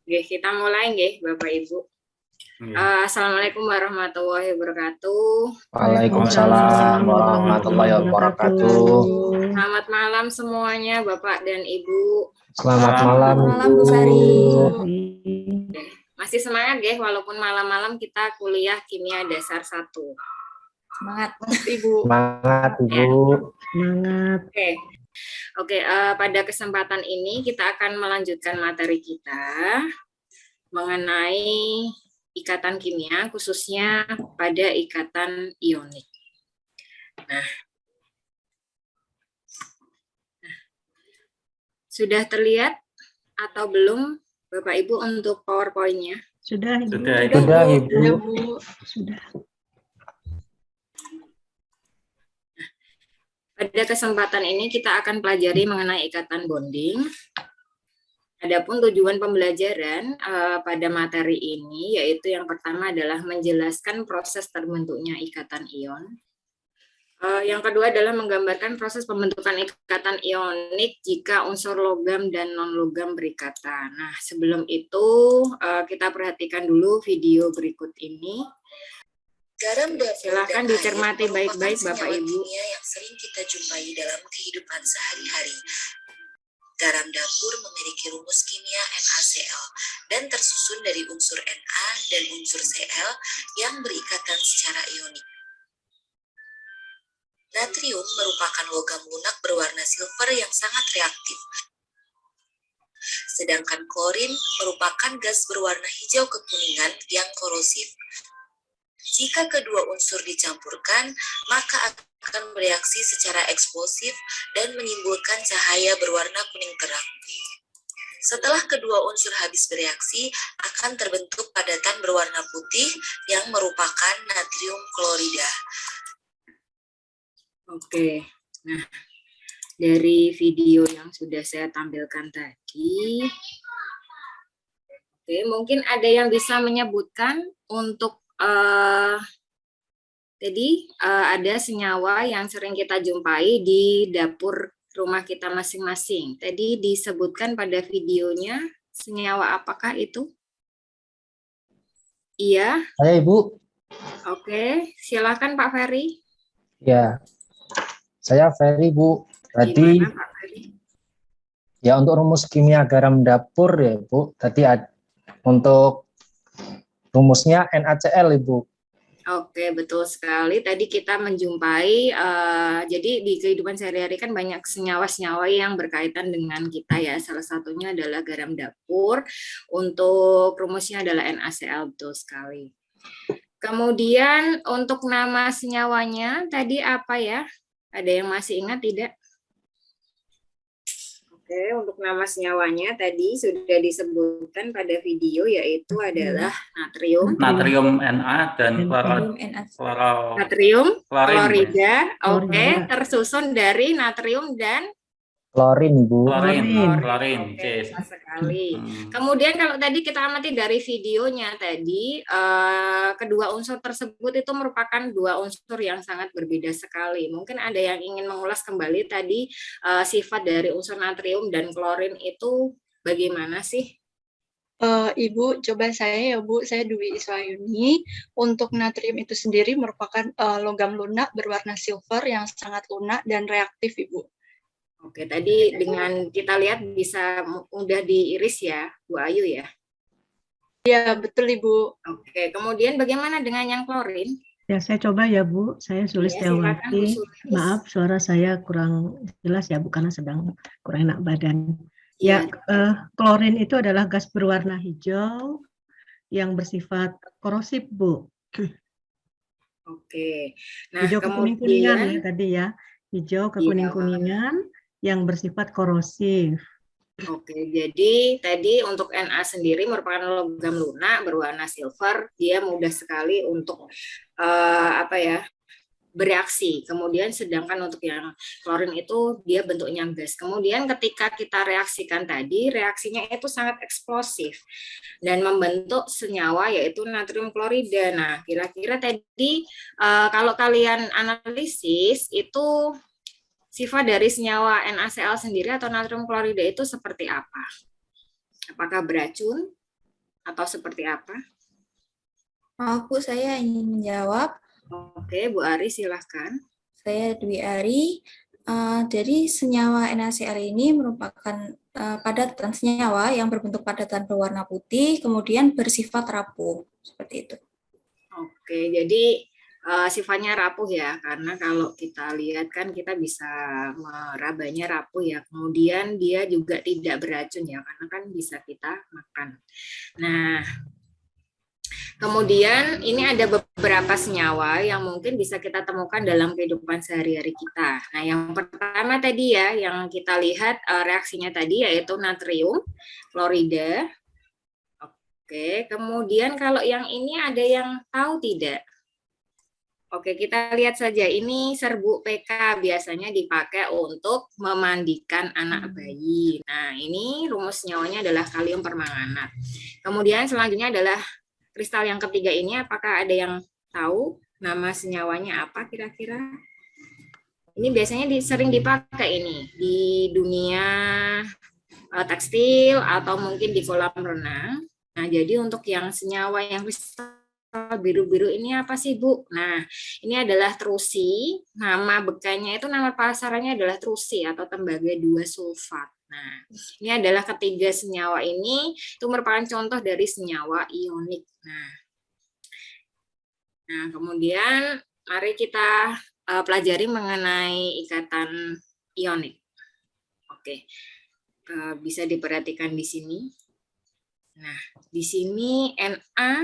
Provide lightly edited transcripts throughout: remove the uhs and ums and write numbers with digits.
Oke, kita mulai nggih, Bapak Ibu. Assalamualaikum warahmatullahi wabarakatuh. Waalaikumsalam warahmatullahi wabarakatuh. Selamat malam semuanya, Bapak dan Ibu. Selamat malam, Bu Sari. Masih semangat nggih, walaupun malam-malam kita kuliah kimia dasar 1. Semangat, Ibu. Semangat, Ibu. Semangat. Oke, pada kesempatan ini kita akan melanjutkan materi kita mengenai ikatan kimia, khususnya pada ikatan ionik. Nah, sudah terlihat atau belum, Bapak Ibu, untuk PowerPoint-nya? Sudah, Ibu. Sudah, Ibu. Sudah. Pada kesempatan ini kita akan pelajari mengenai ikatan bonding. Adapun tujuan pembelajaran pada materi ini yaitu yang pertama adalah menjelaskan proses terbentuknya ikatan ion. Yang kedua adalah menggambarkan proses pembentukan ikatan ionik jika unsur logam dan non-logam berikatan. Nah, sebelum itu kita perhatikan dulu video berikut ini. Garam dapur Silakan dicermati baik-baik Bapak Ibu. Yang sering kita jumpai dalam kehidupan sehari-hari. Garam dapur memiliki rumus kimia NaCl dan tersusun dari unsur Na dan unsur Cl yang berikatan secara ionik. Natrium merupakan logam lunak berwarna silver yang sangat reaktif. Sedangkan klorin merupakan gas berwarna hijau kekuningan yang korosif. Jika kedua unsur dicampurkan, maka akan bereaksi secara eksplosif dan menimbulkan cahaya berwarna kuning terang. Setelah kedua unsur habis bereaksi, akan terbentuk padatan berwarna putih yang merupakan natrium klorida. Oke, nah dari video yang sudah saya tampilkan tadi, mungkin ada yang bisa menyebutkan untuk ada senyawa yang sering kita jumpai di dapur rumah kita masing-masing. Tadi disebutkan pada videonya senyawa apakah itu? Iya. Saya, Ibu. Oke, silakan Pak Ferry. Ya, saya Ferry, Bu. Tadi Gimana, Pak Ferry? Ya, untuk rumus kimia garam dapur ya, Bu. Tadi untuk rumusnya NaCl, Ibu. Oke, betul sekali. Tadi kita menjumpai, jadi di kehidupan sehari-hari kan banyak senyawa-senyawa yang berkaitan dengan kita ya. Salah satunya adalah garam dapur. Untuk rumusnya adalah NaCl, betul sekali. Kemudian untuk nama senyawanya tadi apa ya? Ada yang masih ingat tidak? Oke, untuk nama senyawanya tadi sudah disebutkan pada video yaitu adalah natrium. Natrium Na dan natrium klorida. Oke, tersusun dari natrium dan klorin, Ibu. Klorin. Oke, sekali. Kemudian kalau tadi kita amati dari videonya tadi, kedua unsur tersebut itu merupakan dua unsur yang sangat berbeda sekali. Mungkin ada yang ingin mengulas kembali tadi sifat dari unsur natrium dan klorin itu bagaimana sih? Ibu, coba saya ya Bu, saya Dwi Iswayuni. Untuk natrium itu sendiri merupakan logam lunak berwarna silver yang sangat lunak dan reaktif, Ibu. Oke, tadi dengan kita lihat bisa mudah diiris ya, Bu Ayu ya? Iya, betul Ibu. Oke, kemudian bagaimana dengan yang klorin? Ya, saya coba ya Bu, saya Sulistiawati. Maaf, suara saya kurang jelas ya Bu, karena sedang kurang enak badan. Ya, klorin itu adalah gas berwarna hijau yang bersifat korosif, Bu. Oke. Nah, hijau kekuning-kuningan ya tadi ya. Hijau kekuning-kuningan yang bersifat korosif. Oke, jadi tadi untuk Na sendiri merupakan logam lunak berwarna silver, dia mudah sekali untuk bereaksi. Kemudian sedangkan untuk yang klorin itu dia bentuknya gas. Kemudian ketika kita reaksikan tadi, reaksinya itu sangat eksplosif dan membentuk senyawa yaitu natrium klorida. Nah, kira-kira tadi kalau kalian analisis itu sifat dari senyawa NaCl sendiri atau natrium klorida itu seperti apa? Apakah beracun? atau seperti apa? Maaf Bu, saya ingin menjawab. Oke, Bu Ari silahkan. Saya Dwi Ari. Jadi senyawa NaCl ini merupakan padatan senyawa yang berbentuk padatan berwarna putih, kemudian bersifat rapuh, seperti itu. Oke, jadi sifatnya rapuh ya, karena kalau kita lihat kan kita bisa merabanya rapuh ya. Kemudian dia juga tidak beracun ya, karena kan bisa kita makan. Nah, kemudian ini ada beberapa senyawa yang mungkin bisa kita temukan dalam kehidupan sehari-hari kita. Nah, yang pertama tadi ya, yang kita lihat reaksinya tadi yaitu natrium klorida. Oke, kemudian kalau yang ini ada yang tahu tidak? Oke, kita lihat saja. Ini serbuk PK biasanya dipakai untuk memandikan anak bayi. Nah, ini rumus senyawanya adalah kalium permanganat. Kemudian selanjutnya adalah kristal yang ketiga ini, apakah ada yang tahu nama senyawanya apa kira-kira? Ini biasanya sering dipakai ini di dunia tekstil atau mungkin di kolam renang. Nah, jadi untuk yang senyawa yang kristal biru-biru ini apa sih, Bu? Nah, ini adalah trusi. Nama bekanya itu, nama pasarannya adalah trusi atau tembaga 2 sulfat. Nah, ini adalah ketiga senyawa ini itu merupakan contoh dari senyawa ionik. Nah, kemudian mari kita pelajari mengenai ikatan ionik. Oke, bisa diperhatikan di sini. Nah, di sini Na,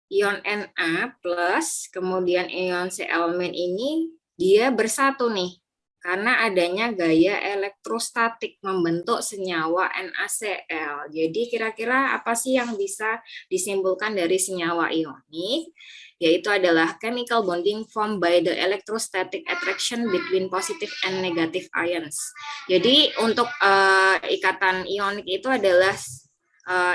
ion Na plus, kemudian ion Cl- ini dia bersatu nih, karena adanya gaya elektrostatik membentuk senyawa NaCl. Jadi kira-kira apa sih yang bisa disimpulkan dari senyawa ionik? Yaitu adalah chemical bonding formed by the electrostatic attraction between positive and negative ions. Jadi untuk ikatan ionik itu adalah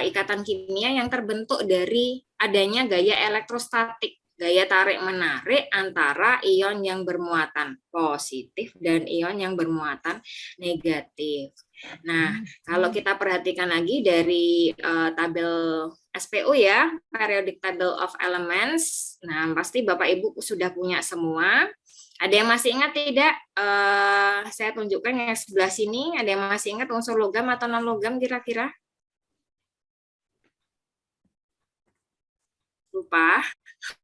ikatan kimia yang terbentuk dari adanya gaya elektrostatik, gaya tarik-menarik antara ion yang bermuatan positif dan ion yang bermuatan negatif. Nah, kalau kita perhatikan lagi dari tabel SPO ya, Periodic Table of Elements, nah pasti Bapak Ibu sudah punya semua. Ada yang masih ingat tidak? Saya tunjukkan yang sebelah sini, ada yang masih ingat unsur logam atau non-logam kira-kira? Lupa.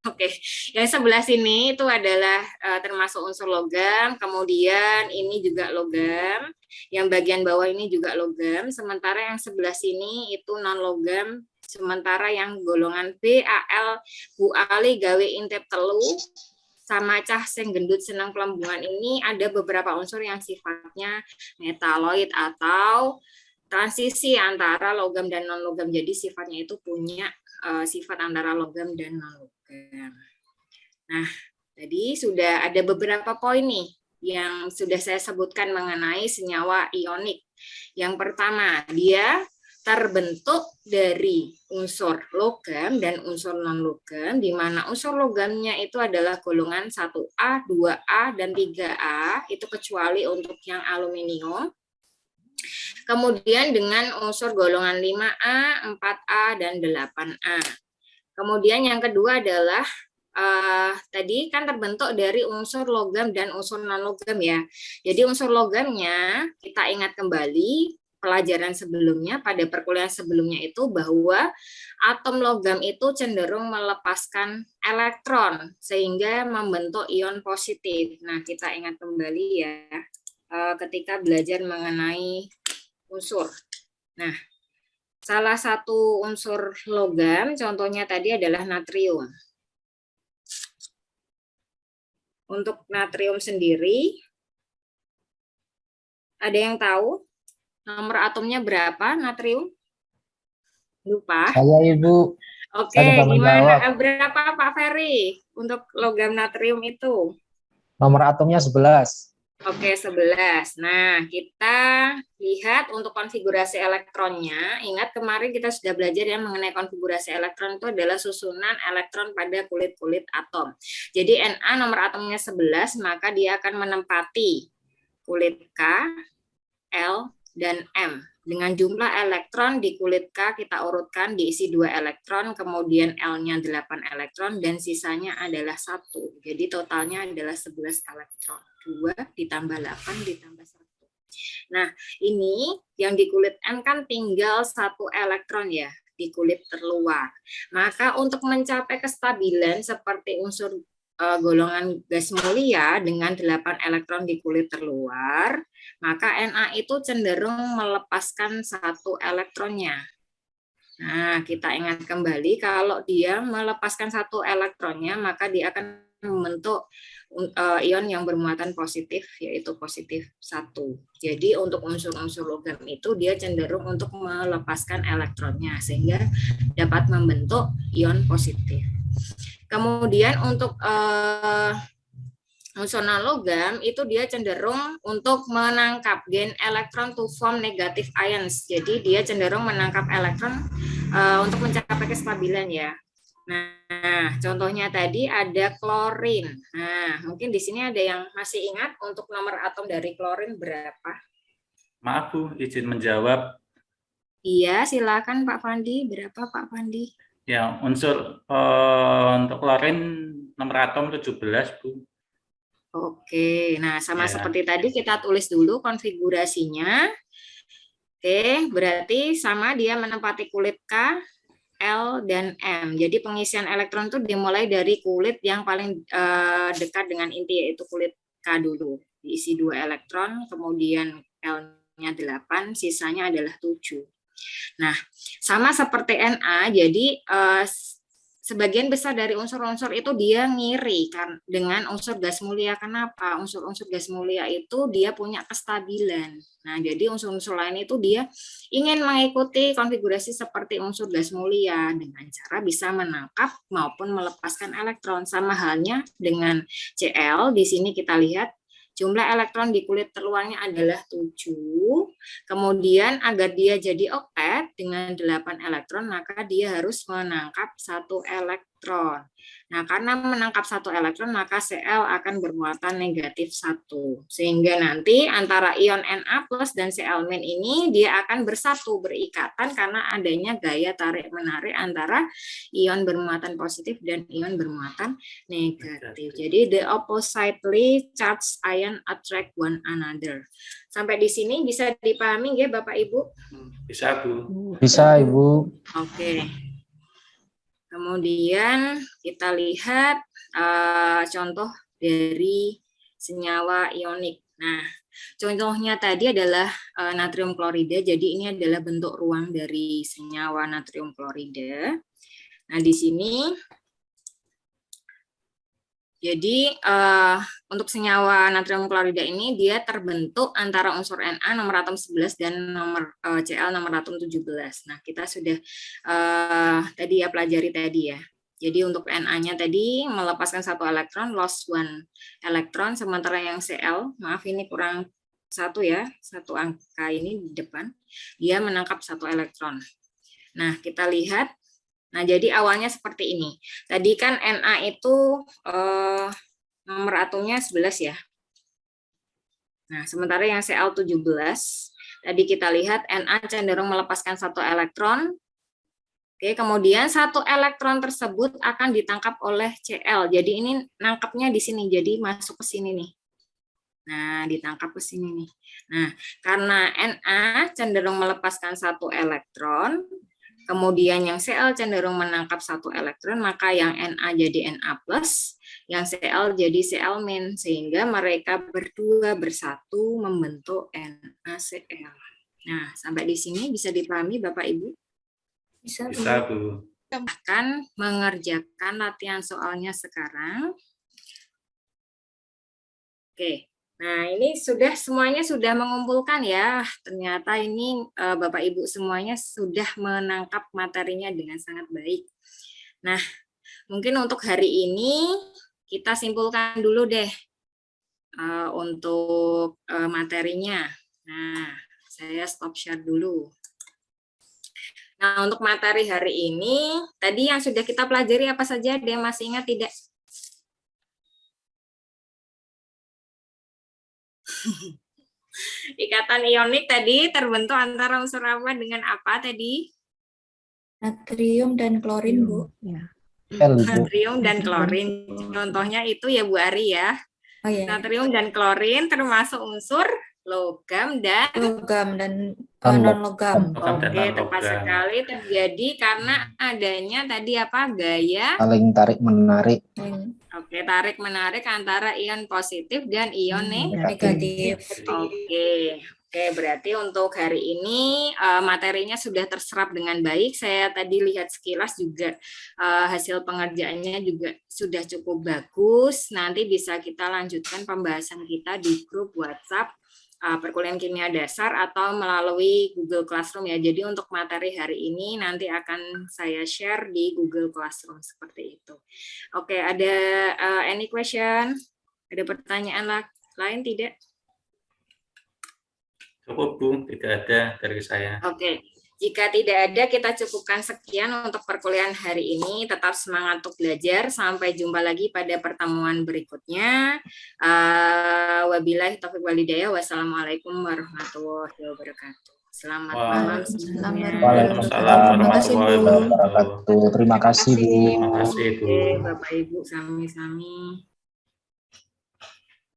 Oke, yang sebelah sini itu adalah termasuk unsur logam, kemudian ini juga logam, yang bagian bawah ini juga logam, sementara yang sebelah sini itu non logam, sementara yang golongan B, AL, Bu Ali gawe intip telu, sama cah sing gendut senang pelembungan ini ada beberapa unsur yang sifatnya metaloid atau transisi antara logam dan non logam, jadi sifatnya itu punya sifat antara logam dan non-logam. Nah, tadi sudah ada beberapa poin nih yang sudah saya sebutkan mengenai senyawa ionik. Yang pertama, dia terbentuk dari unsur logam dan unsur non-logam, di mana unsur logamnya itu adalah golongan 1A, 2A, dan 3A, itu kecuali untuk yang aluminium. Kemudian dengan unsur golongan 5A, 4A, dan 8A. Kemudian yang kedua adalah tadi kan terbentuk dari unsur logam dan unsur non-logam ya. Jadi unsur logamnya kita ingat kembali pelajaran sebelumnya, pada perkuliahan sebelumnya itu bahwa atom logam itu cenderung melepaskan elektron sehingga membentuk ion positif. Nah, kita ingat kembali ya ketika belajar mengenai unsur. Nah, salah satu unsur logam contohnya tadi adalah natrium. Untuk natrium sendiri, ada yang tahu nomor atomnya berapa natrium? Lupa. Saya Ibu. Oke, gimana? Berapa Pak Ferry untuk logam natrium itu? Nomor atomnya 11. Oke, 11. Nah, kita lihat untuk konfigurasi elektronnya. Ingat kemarin kita sudah belajar ya mengenai konfigurasi elektron itu adalah susunan elektron pada kulit-kulit atom. Jadi Na nomor atomnya 11, maka dia akan menempati kulit K, L, dan M. Dengan jumlah elektron di kulit K kita urutkan diisi 2 elektron, kemudian L-nya 8 elektron, dan sisanya adalah 1. Jadi totalnya adalah 11 elektron. 2 ditambah 8 ditambah 1. Nah, ini yang di kulit M kan tinggal 1 elektron ya, di kulit terluar. Maka untuk mencapai kestabilan seperti unsur golongan gas mulia dengan 8 elektron di kulit terluar, maka Na itu cenderung melepaskan 1 elektronnya. Nah, kita ingat kembali kalau dia melepaskan 1 elektronnya, maka dia akan membentuk ion yang bermuatan positif, yaitu positif 1. Jadi untuk unsur-unsur logam itu dia cenderung untuk melepaskan elektronnya, sehingga dapat membentuk ion positif. Kemudian untuk unsur non-logam itu dia cenderung untuk menangkap gain elektron to form negative ions. Jadi dia cenderung menangkap elektron untuk mencapai kestabilan ya. Nah, contohnya tadi ada klorin. Nah, mungkin di sini ada yang masih ingat untuk nomor atom dari klorin berapa? Maaf Bu, izin menjawab. Iya, silakan Pak Fandi. Berapa Pak Fandi? Ya, unsur untuk klorin nomor atom 17, Bu. Oke, nah sama seperti tadi kita tulis dulu konfigurasinya. Oke, berarti sama dia menempati kulit K, L, dan M. Jadi pengisian elektron itu dimulai dari kulit yang paling dekat dengan inti, yaitu kulit K dulu. Diisi 2 elektron, kemudian L-nya 8, sisanya adalah 7. Nah, sama seperti Na, jadi sebagian besar dari unsur-unsur itu dia ngiri kan dengan unsur gas mulia. Kenapa? Unsur-unsur gas mulia itu dia punya kestabilan. Nah, jadi unsur-unsur lain itu dia ingin mengikuti konfigurasi seperti unsur gas mulia dengan cara bisa menangkap maupun melepaskan elektron. Sama halnya dengan Cl, di sini kita lihat jumlah elektron di kulit terluarnya adalah 7. Kemudian agar dia jadi oktet dengan 8 elektron, maka dia harus menangkap 1 elektron. Nah, karena menangkap 1 elektron, maka Cl akan bermuatan negatif 1. Sehingga nanti antara ion Na plus dan Cl- ini dia akan bersatu, berikatan karena adanya gaya tarik-menarik antara ion bermuatan positif dan ion bermuatan negatif. Jadi the oppositely charged ion attract one another. Sampai di sini bisa dipahami ya Bapak Ibu? Bisa Bu. Bisa Ibu. Oke. Kemudian kita lihat contoh dari senyawa ionik. Nah, contohnya tadi adalah natrium klorida. Jadi ini adalah bentuk ruang dari senyawa natrium klorida. Nah, di sini jadi untuk senyawa natrium klorida ini dia terbentuk antara unsur Na nomor atom 11 dan nomor Cl nomor atom 17. Nah, kita sudah tadi ya pelajari tadi ya. Jadi untuk Na-nya tadi melepaskan 1 elektron, lost 1 elektron, sementara yang Cl, maaf ini kurang 1 ya, 1 angka ini di depan, dia menangkap 1 elektron. Nah, kita lihat. Nah, jadi awalnya seperti ini. Tadi kan Na itu nomor atomnya 11 ya. Nah, sementara yang Cl 17, tadi kita lihat Na cenderung melepaskan 1 elektron. Oke, kemudian 1 elektron tersebut akan ditangkap oleh Cl. Jadi ini nangkapnya di sini, jadi masuk ke sini nih. Nah, ditangkap ke sini +nih. Nah, karena Na cenderung melepaskan 1 elektron, kemudian yang Cl cenderung menangkap 1 elektron, maka yang Na jadi Na+, yang Cl jadi Cl-, sehingga mereka berdua bersatu membentuk NaCl. Nah, sampai di sini bisa dipahami Bapak Ibu? Bisa Bu. Akan mengerjakan latihan soalnya sekarang. Oke. Nah, ini semuanya sudah mengumpulkan ya. Ternyata ini Bapak Ibu semuanya sudah menangkap materinya dengan sangat baik. Nah, mungkin untuk hari ini kita simpulkan dulu deh untuk materinya. Nah, saya stop share dulu. Nah, untuk materi hari ini, tadi yang sudah kita pelajari apa saja? Ada yang masih ingat tidak? Ikatan ionik tadi terbentuk antara unsur apa dengan apa tadi? Natrium dan klorin, Bu. Ya. L, Bu. Natrium dan klorin. Contohnya itu ya Bu Ari ya. Oh iya, Natrium dan klorin termasuk unsur logam dan non-logam. Logam dan Oke, tepat non-logam. sekali terjadi karena adanya tadi apa? Gaya Saling tarik menarik. Oke, tarik menarik antara ion positif dan ion Negatif. Oke, berarti untuk hari ini materinya sudah terserap dengan baik. Saya tadi lihat sekilas juga hasil pengerjaannya juga sudah cukup bagus. Nanti bisa kita lanjutkan pembahasan kita di grup WhatsApp perkuliahan kimia dasar atau melalui Google Classroom ya. Jadi untuk materi hari ini nanti akan saya share di Google Classroom seperti itu. Oke, ada any question? Ada pertanyaan lain tidak? Cukup Bu, tidak ada dari saya. Oke, jika tidak ada kita cukupkan sekian untuk perkuliahan hari ini. Tetap semangat untuk belajar. Sampai jumpa lagi pada pertemuan berikutnya. Wabillahi taufiq walhidayah. Wassalamualaikum warahmatullahi wabarakatuh. Selamat malam semuanya. Waalaikumsalam warahmatullahi wabarakatuh. Terima kasih, Bu. Terima kasih, Bu. Oke, Bapak Ibu sami-sami.